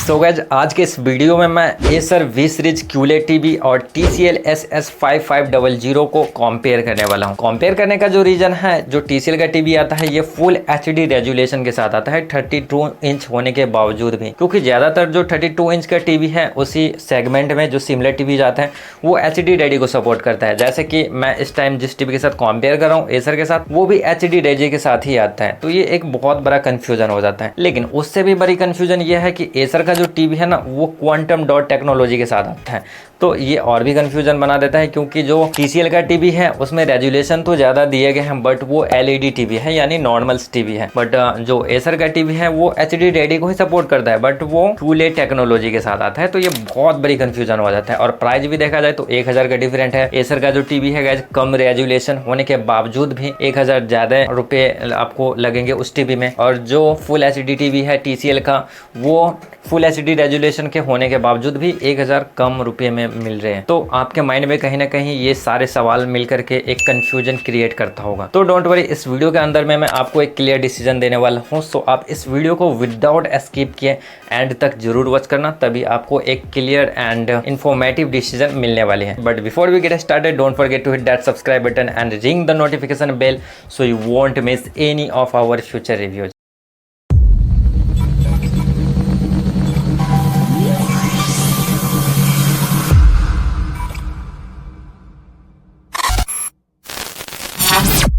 So guys आज के इस वीडियो में मैं Acer V series QLED TV और TCL SS5500 को कंपेयर करने वाला हूं। कंपेयर करने का जो रीजन है, जो TCL का टीवी आता है ये फुल HD रेजोल्यूशन के साथ आता है 32 इंच होने के बावजूद भी, क्योंकि ज़्यादातर जो 32 इंच का टीवी है उसी सेगमेंट में जो सिमिलर टीवी जाते हैं वो HD रेडी को सपोर्ट करता है। जैसे कि मैं इस टाइम जिस टीवी के साथ कंपेयर कर रहा हूँ एसर के साथ, वो भी HD रेडी के साथ ही आता है। तो ये एक बहुत बड़ा कन्फ्यूजन हो जाता है। लेकिन उससे भी बड़ी कन्फ्यूजन ये है कि एसर का जो टीवी है ना वो क्वांटम डॉट टेक्नोलॉजी के साथ आता है, तो ये और भी कंफ्यूजन बना देता है। क्योंकि जो TCL का टीवी है उसमें रेजोल्यूशन तो ज़्यादा दिए गए हैं, बट वो LED टीवी है यानी नॉर्मल टीवी है। बट जो एसर का टीवी है वो HD रेडी को ही सपोर्ट करता है, बट वो QLED टेक्नोलॉजी के साथ आता है। तो ये बहुत बड़ी कंफ्यूजन हो जाता है। और प्राइस भी देखा जाए तो 1000 का डिफरेंट है। एसर का जो टीवी है गाइस कम रेजोल्यूशन होने के बावजूद भी 1000 ज़्यादा रुपये आपको लगेंगे उस टीवी में। और जो फुल HD टीवी है TCL का वो फुल HD रेजोल्यूशन के होने के बावजूद भी 1000 कम रुपये में मिल रहे हैं। तो आपके माइंड में कहीं ना कहीं ये सारे सवाल मिल करके एक कंफ्यूजन क्रिएट करता होगा। तो डोंट वरी, इस वीडियो के अंदर में मैं आपको एक क्लियर डिसीजन देने वाला हूँ। सो आप इस वीडियो को विदाउट स्किप किए एंड तक जरूर वॉच करना, तभी आपको एक क्लियर एंड इंफॉर्मेटिव डिसीजन मिलने वाली है। But before we get started don't forget to hit that subscribe button and ring the notification bell so you won't miss any of our future reviews.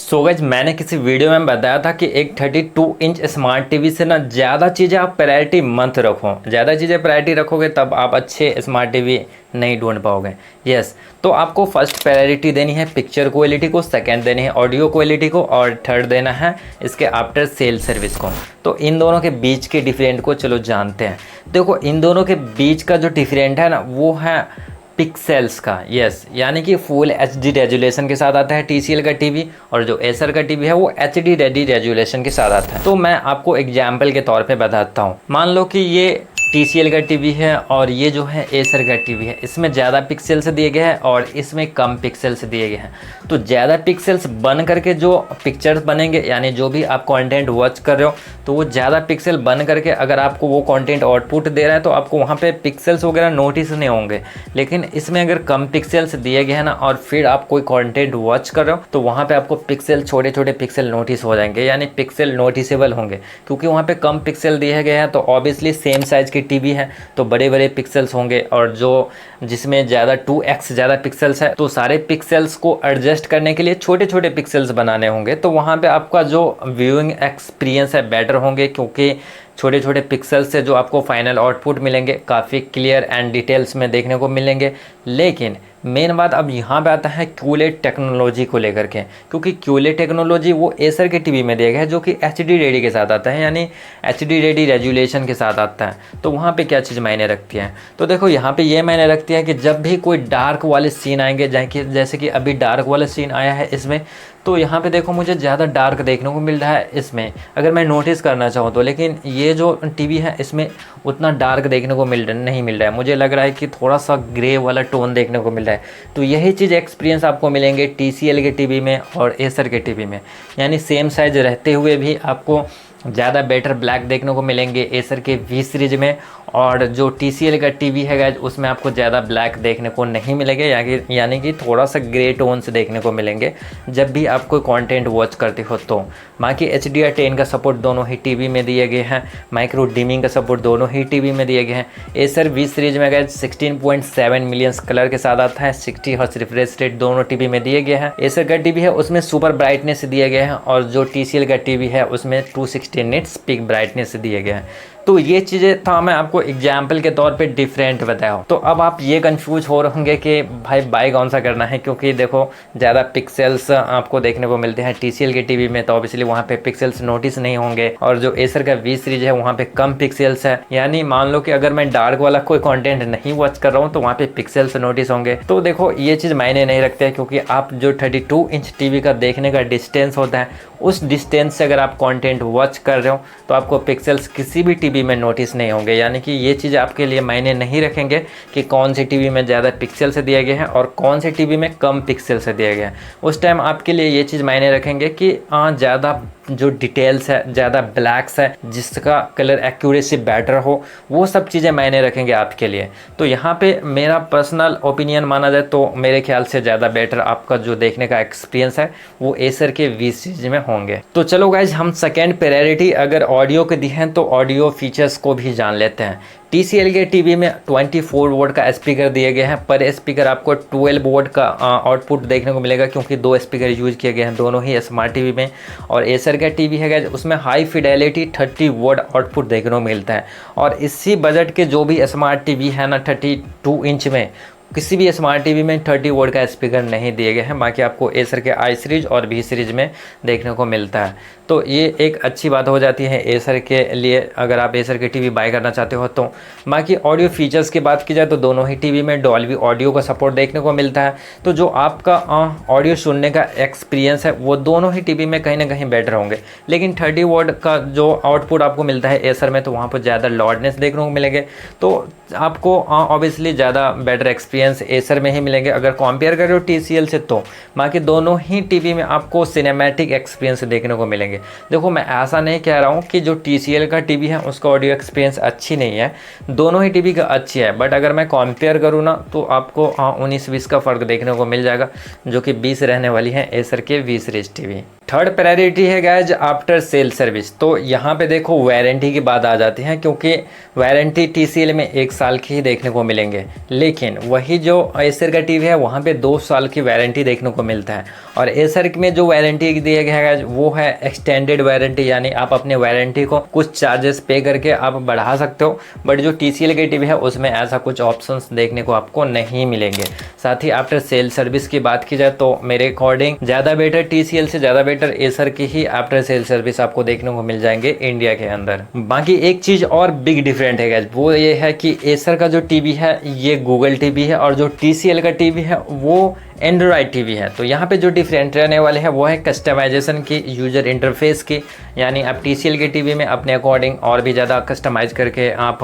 So guys मैंने किसी video में बताया था कि एक 32 इंच स्मार्ट टीवी से ना ज़्यादा चीज़ें आप प्रायोरिटी मत रखो। ज़्यादा चीज़ें प्रायोरिटी रखोगे तब आप अच्छे स्मार्ट टीवी नहीं ढूंढ पाओगे। यस, तो आपको फर्स्ट प्रायोरिटी देनी है पिक्चर क्वालिटी को, सेकंड देनी है ऑडियो क्वालिटी को, और थर्ड देना है इसके आफ्टर सेल सर्विस को। तो इन दोनों के बीच के डिफरेंट को चलो जानते हैं। देखो, इन दोनों के बीच का जो डिफरेंट है ना वो है पिक्सेल्स का। यस, यानी कि फुल HD रेजोल्यूशन के साथ आता है TCL का टीवी, और जो एसर का टीवी है वो HD रेडी रेजोल्यूशन के साथ आता है। तो मैं आपको एग्जाम्पल के तौर पे बताता हूँ। मान लो कि ये TCL का टीवी है और ये जो है एसर का टीवी है, इसमें ज़्यादा पिक्सेल्स दिए गए हैं और इसमें कम पिक्सेल्स दिए गए हैं। तो ज़्यादा पिक्सेल्स बन करके जो पिक्चर्स बनेंगे, यानी जो भी आप कंटेंट वॉच कर रहे हो तो वो ज़्यादा पिक्सल बन करके अगर आपको वो कंटेंट आउटपुट दे रहा है तो आपको वहाँ पे पिक्सेल्स वगैरह नोटिस नहीं होंगे। लेकिन इसमें अगर कम पिक्सेल्स दिए गए हैं ना और फिर आप कोई कंटेंट वॉच कर रहे हो तो वहाँ पे आपको पिक्सल, छोटे छोटे पिक्सल नोटिस हो जाएंगे, यानी पिक्सल नोटिसेबल होंगे। क्योंकि वहाँ पे कम पिक्सल दिए गए हैं तो ऑब्वियसली सेम साइज़ की टीवी है तो बड़े बड़े पिक्सेल्स होंगे, और जो जिसमें ज़्यादा 2x ज़्यादा पिक्सेल्स है तो सारे पिक्सेल्स को एडजस्ट करने के लिए छोटे छोटे पिक्सेल्स बनाने होंगे। तो वहाँ पे आपका जो व्यूइंग एक्सपीरियंस है बेटर होंगे, क्योंकि छोटे छोटे पिक्सेल्स से जो आपको फाइनल आउटपुट मिलेंगे काफ़ी क्लियर एंड डिटेल्स में देखने को मिलेंगे। लेकिन मेन बात अब यहाँ पे आता है QLED टेक्नोलॉजी को लेकर के, क्योंकि QLED टेक्नोलॉजी वो एसर के टीवी में दिया गया है जो कि HD रेडी के साथ आता है, यानी HD रेडी रेजोल्यूशन के साथ आता है। तो वहाँ पे क्या चीज़ मायने रखती है? तो देखो यहाँ पे ये मायने रखती है कि जब भी कोई डार्क वाले सीन आएंगे, जैसे कि अभी डार्क वाला सीन आया है इसमें, तो यहाँ पे देखो मुझे ज़्यादा डार्क देखने को मिल रहा है इसमें, अगर मैं नोटिस करना चाहूँ तो। लेकिन ये जो टीवी है इसमें उतना डार्क देखने को नहीं मिल रहा है। मुझे लग रहा है कि थोड़ा सा ग्रे वाला टोन देखने को मिल रहा है। तो यही चीज़ एक्सपीरियंस आपको मिलेंगे TCL के टीवी में और एसर के टीवी में, यानी सेम साइज रहते हुए भी आपको ज़्यादा बेटर ब्लैक देखने को मिलेंगे एसर के वी सीरीज में, और जो TCL का टीवी है गाइस उसमें आपको ज़्यादा ब्लैक देखने को नहीं मिलेंगे, यानी कि थोड़ा सा ग्रे टोन से देखने को मिलेंगे जब भी आप कोई कंटेंट वॉच करते हो। तो बाकी HDR10 का सपोर्ट दोनों ही टीवी में दिए गए हैं, माइक्रो डिमिंग का सपोर्ट दोनों ही टीवी में दिए गए हैं। एसर वी सीरीज में गाइस 16.7 मिलियन कलर के साथ आता है, 60 हर्ट्ज रिफ्रेश रेट दोनों टीवी में दिए गए हैं। एसर का टीवी है उसमें सुपर ब्राइटनेस दिए गए हैं, और जो TCL का टीवी है उसमें 260 निट्स पीक ब्राइटनेस दिए गए हैं। तो ये चीज़ें था मैं आपको एग्जाम्पल के तौर पे डिफरेंट बताया हूँ। तो अब आप ये कंफ्यूज हो रहे होंगे कि भाई बाय कौन सा करना है, क्योंकि देखो ज़्यादा पिक्सेल्स आपको देखने को मिलते हैं TCL के टीवी में, तो ऑब्वियसली वहाँ पे पिक्सेल्स नोटिस नहीं होंगे, और जो एसर का वी सीरीज है वहाँ पे कम पिक्सेल्स है। यानी मान लो कि अगर मैं डार्क वाला कोई कंटेंट नहीं वॉच कर रहा हूँ तो वहाँ पे पिक्सेल्स नोटिस होंगे। तो देखो ये चीज़ मायने नहीं रखते हैं, क्योंकि आप जो 32 इंच टीवी का देखने का डिस्टेंस होता है उस डिस्टेंस से अगर आप कंटेंट वॉच कर रहे हो तो आपको पिक्सल्स किसी भी टीवी में नोटिस नहीं होंगे। यानी कि ये चीज़ आपके लिए मायने नहीं रखेंगे कि कौन सी टीवी में ज़्यादा पिक्सल से दिया गया है और कौन सी टीवी में कम पिक्सल से दिया गया है। उस टाइम आपके लिए ये चीज़ मायने रखेंगे कि ज़्यादा जो डिटेल्स है, ज़्यादा ब्लैक्स है, जिसका कलर एक्यूरेसी बेटर हो, वो सब चीज़ें मायने रखेंगे आपके लिए। तो यहाँ पे मेरा पर्सनल ओपिनियन माना जाए तो मेरे ख्याल से ज़्यादा बेटर आपका जो देखने का एक्सपीरियंस है वो एसर के वी सीरीज में होंगे। तो चलो गाइज, हम सेकेंड प्रायोरिटी अगर ऑडियो के दी हैं तो ऑडियो फीचर्स को भी जान लेते हैं। TCL के टीवी में 24 वोट का स्पीकर दिए गए हैं। पर स्पीकर आपको 12 वोट का आउटपुट देखने को मिलेगा, क्योंकि 2 स्पीकर यूज किए गए हैं दोनों ही स्मार्ट टीवी में। और एसर का टीवी है उसमें हाई फिडेलिटी 30 वोट आउटपुट देखने को मिलता है। और इसी बजट के जो भी स्मार्ट टीवी है ना 32 इंच में, किसी भी स्मार्ट टीवी में 30 वोट का स्पीकर नहीं दिए गए हैं। बाकी आपको एसर के आई सीरीज और बी सीरीज में देखने को मिलता है। तो ये एक अच्छी बात हो जाती है एसर के लिए, अगर आप एसर के टीवी बाय करना चाहते हो तो। बाकी ऑडियो फीचर्स की बात की जाए तो दोनों ही टीवी में डॉल्बी ऑडियो का सपोर्ट देखने को मिलता है। तो जो आपका ऑडियो सुनने का एक्सपीरियंस है वो दोनों ही टीवी में कहीं ना कहीं बेटर होंगे। लेकिन 30 वोट का जो आउटपुट आपको मिलता है एसर में, तो वहाँ पर ज़्यादा लाउडनेस देखने को मिलेंगे। तो आपको ऑब्वियसली ज़्यादा बेटर एक्सपीरियंस एसर में ही मिलेंगे अगर कंपेयर करो TCL से। तो बाकी दोनों ही टीवी में आपको सिनेमैटिक एक्सपीरियंस देखने को मिलेंगे। देखो, मैं ऐसा नहीं कह रहा हूँ कि जो TCL का टीवी है उसका ऑडियो एक्सपीरियंस अच्छी नहीं है, दोनों ही टीवी का अच्छी है। बट अगर मैं कंपेयर करूँ ना तो आपको 19-20 का फ़र्क देखने को मिल जाएगा, जो कि 20 रहने वाली है एसर के V series TV. Third priority है गाइज आफ्टर सेल सर्विस। तो यहाँ पे देखो वारंटी की बात आ जाती है, क्योंकि वारंटी TCL में 1 साल की ही देखने को मिलेंगे। लेकिन वही जो एसर का टीवी है वहाँ पे 2 साल की वारंटी देखने को मिलता है। और एसर में जो वारंटी दिया गया है वो है एक्सटेंडेड वारंटी, यानी आप अपने वारंटी को कुछ चार्जेस पे करके आप बढ़ा सकते हो। बट जो TCL के टीवी है उसमें ऐसा कुछ ऑप्शंस देखने को आपको नहीं मिलेंगे। साथ ही आफ्टर सेल सर्विस की बात की जाए तो मेरे अकॉर्डिंग ज़्यादा बेटर TCL से ज़्यादा बेटर एसर की ही आफ्टर सेल सर्विस आपको देखने को मिल जाएंगे इंडिया के अंदर। बाकी एक चीज़ और बिग डिफरेंट है गाइस, वो ये है कि एसर का जो टीवी है ये गूगल टीवी है और जो TCL का टीवी है वो एंड्रॉयड टीवी है। तो यहाँ पे जो डिफरेंट रहने वाले हैं वो है कस्टमाइजेशन की, यूजर इंटरफेस की। यानी आप TCL के टीवी में अपने अकॉर्डिंग और भी ज़्यादा कस्टमाइज करके आप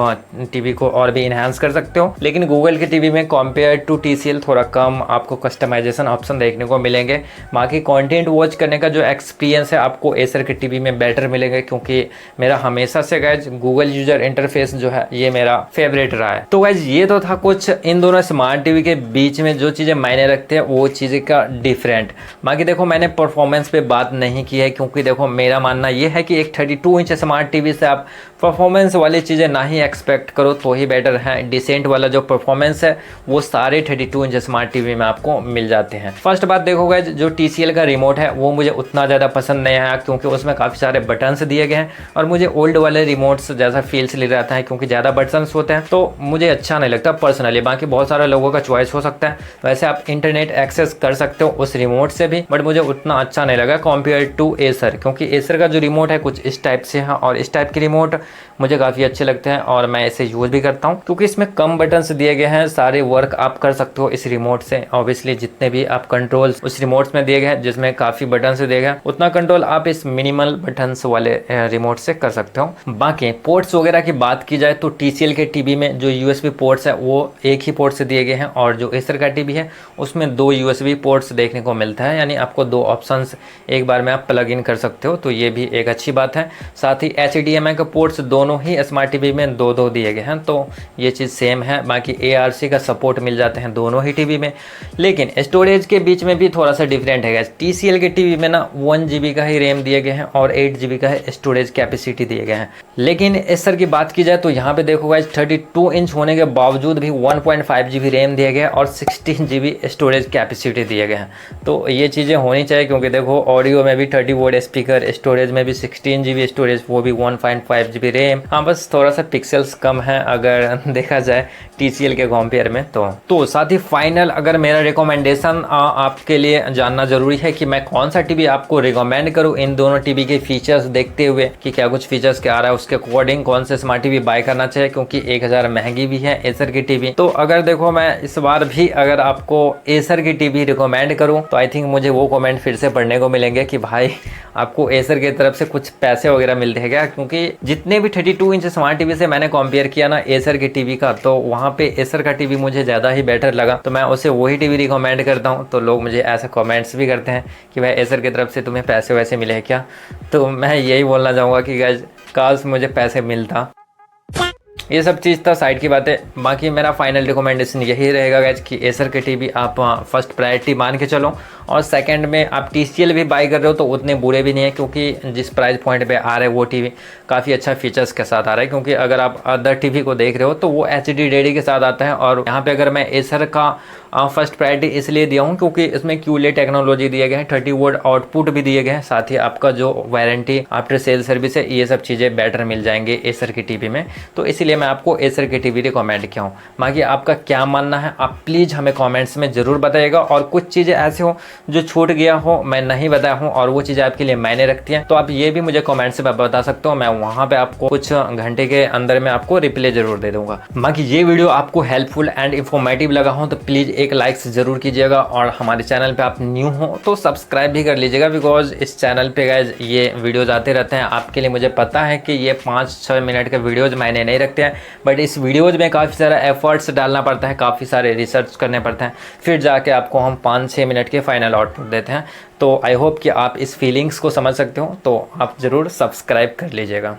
टीवी को और भी इन्हांस कर सकते हो। लेकिन गूगल के टीवी में कंपेयर टू TCL थोड़ा कम आपको कस्टमाइजेशन ऑप्शन देखने को मिलेंगे। बाकी कंटेंट वॉच करने का जो एक्सपीरियंस है आपको एसर के टीवी में बेटर मिलेगा, क्योंकि मेरा हमेशा से गाइज गूगल यूजर इंटरफेस जो है ये मेरा फेवरेट रहा है। तो गाइज ये तो था कुछ इन दोनों स्मार्ट टीवी के बीच में जो चीज़ें मायने रखते हैं वो चीज़ें का डिफरेंट। बाकी देखो, मैंने परफॉर्मेंस पे बात नहीं की है, क्योंकि देखो मेरा मानना ये है कि एक 32 इंच स्मार्ट टीवी से आप परफॉर्मेंस वाली चीज़ें ना ही एक्सपेक्ट करो तो ही बेटर है। डिसेंट वाला जो परफॉर्मेंस है वो सारे 32 इंच स्मार्ट टीवी में आपको मिल जाते हैं। फर्स्ट बात देखो गाइस, जो TCL का रिमोट है वो मुझे उतना ज़्यादा पसंद नहीं आया, क्योंकि उसमें काफ़ी सारे बटन्स दिए गए हैं और मुझे ओल्ड वाले रिमोट्स जैसा फील्स ले रहता है, क्योंकि ज़्यादा बटन्स होते हैं तो मुझे अच्छा नहीं लगता पर्सनली। बाकी बहुत सारे लोगों का चॉइस हो सकता है, वैसे आप इंटरनेट एक्सेस कर सकते हो उस रिमोट से भी, बट मुझे उतना अच्छा नहीं लगा कंपेयर टू एसर, क्योंकि एसर का जो रिमोट है कुछ इस टाइप से है और इस टाइप के रिमोट मुझे काफ़ी अच्छे लगते हैं और मैं इसे यूज़ भी करता हूँ, क्योंकि इसमें कम बटन्स दिए गए हैं। सारे वर्क आप कर सकते हो इस रिमोट से। ऑब्वियसली जितने भी आप कंट्रोल्स उस रिमोट्स में दिए गए हैं, जिसमें काफ़ी बटन से दिए गए, उतना कंट्रोल आप इस मिनिमल बटन्स वाले रिमोट से कर सकते हो। बाकी पोर्ट्स वगैरह की बात की जाए तो TCL के टीवी में जो USB पोर्ट्स है वो एक ही पोर्ट से दिए गए हैं और जो एसर का टीवी है उसमें 2 USB पोर्ट्स देखने को मिलता है, यानी आपको 2 ऑप्शंस एक बार में आप प्लग इन कर सकते हो, तो ये भी एक अच्छी बात है। साथ ही HDMI के पोर्ट्स दोनों ही स्मार्ट टीवी में 2-2 दिए गए हैं, तो ये चीज़ सेम है। बाकी ARC का सपोर्ट मिल जाते हैं दोनों ही टीवी में। लेकिन स्टोरेज के बीच में भी थोड़ा सा डिफरेंट है। TCL के टीवी में ना 1 GB का ही रैम दिए गए हैं और 8 GB का है स्टोरेज कैपेसिटी दिए गए हैं। लेकिन एसर की बात की जाए तो यहाँ पे देखो गाइस 32 इंच होने के बावजूद भी 1.5 GB रैम दिया गया है और 16 GB स्टोरेज कैपेसिटी दिए गए हैं। तो ये चीज़ें होनी चाहिए, क्योंकि देखो ऑडियो में भी 30 वोट स्पीकर, स्टोरेज में भी 16 GB स्टोरेज, वो भी 1.5 GB रैम। हाँ, बस थोड़ा सा पिक्सल्स कम है अगर देखा जाए TCL के कंपेयर में। तो साथ ही फाइनल अगर मेरा रिकमेंडेशन आपके लिए जानना जरूरी है कि मैं कौन सा टीवी आपको रिकमेंड करूँ इन दोनों टीवी के फीचर्स देखते हुए कि क्या कुछ फीचर्स क्या आ रहा है, उसके अकॉर्डिंग कौन से स्मार्ट टीवी बाय करना चाहिए, क्योंकि 1000 महंगी भी है एसर की टीवी। तो अगर देखो मैं इस बार भी अगर आपको एसर एसर की टीवी रिकमेंड करूं तो आई थिंक मुझे वो कमेंट फिर से पढ़ने को मिलेंगे कि भाई आपको एसर की तरफ से कुछ पैसे वगैरह मिलते हैं क्या, क्योंकि जितने भी 32 इंच स्मार्ट टीवी से मैंने कंपेयर किया ना एसर की टीवी का, तो वहाँ पे एसर का टीवी मुझे ज़्यादा ही बेटर लगा, तो मैं उसे वही टीवी रिकमेंड करता हूँ। तो लोग मुझे ऐसे कमेंट्स भी करते हैं कि भाई एसर की तरफ से तुम्हें पैसे वैसे मिले हैं क्या, तो मैं यही बोलना चाहूँगा कि गाइस काश मुझे पैसे मिलता। ये सब चीज़ था साइड की बातें। बाकी मेरा फाइनल रिकमेंडेशन यही रहेगा गाइज कि एसर के टीवी आप फर्स्ट प्रायोरिटी मान के चलो, और सेकंड में आप TCL भी बाई कर रहे हो तो उतने बुरे भी नहीं है, क्योंकि जिस प्राइस पॉइंट पे आ रहा है वो टीवी काफ़ी अच्छा फीचर्स के साथ आ रहा है। क्योंकि अगर आप अदर टीवी को देख रहे हो तो वो HD रेडी के साथ आता है, और यहाँ पे अगर मैं एसर का फर्स्ट प्रायोरिटी इसलिए दिया हूँ क्योंकि इसमें QLED टेक्नोलॉजी दिए गए हैं, 30 वोल्ट आउटपुट भी दिए गए हैं, साथ ही आपका जो वारंटी आफ्टर सेल सर्विस है ये सब चीज़ें बेटर मिल जाएंगे एसर की टीवी में, तो इसीलिए मैं आपको एसर की टीवी रिकमेंड किया हूँ। बाकी आपका क्या मानना है आप प्लीज़ हमें कॉमेंट्स में ज़रूर बताइएगा, और कुछ चीज़ें ऐसे हो जो छूट गया हो मैं नहीं बताया हूँ और वो चीज़ें आपके लिए मायने रखती हैं, तो आप ये भी मुझे कमेंट से बता सकते हो, मैं वहाँ पे आपको कुछ घंटे के अंदर में आपको रिप्लाई जरूर दे दूंगा। बाकी ये वीडियो आपको हेल्पफुल एंड इन्फॉर्मेटिव लगा हो तो प्लीज़ एक लाइक जरूर कीजिएगा, और हमारे चैनल पे आप न्यू हो तो सब्सक्राइब भी कर लीजिएगा, बिकॉज इस चैनल पे गाइज ये वीडियोज आते रहते हैं आपके लिए। मुझे पता है कि ये 5-6 मिनट के वीडियोज मायने नहीं रखते हैं, बट इस वीडियोज में काफ़ी सारा एफर्ट्स डालना पड़ता है, काफ़ी सारे रिसर्च करने पड़ते हैं, फिर जाके आपको हम 5-6 मिनट के फाइनल आउटपुट देते हैं। तो आई होप कि आप इस फीलिंग्स को समझ सकते हो, तो आप ज़रूर सब्सक्राइब कर लीजिएगा।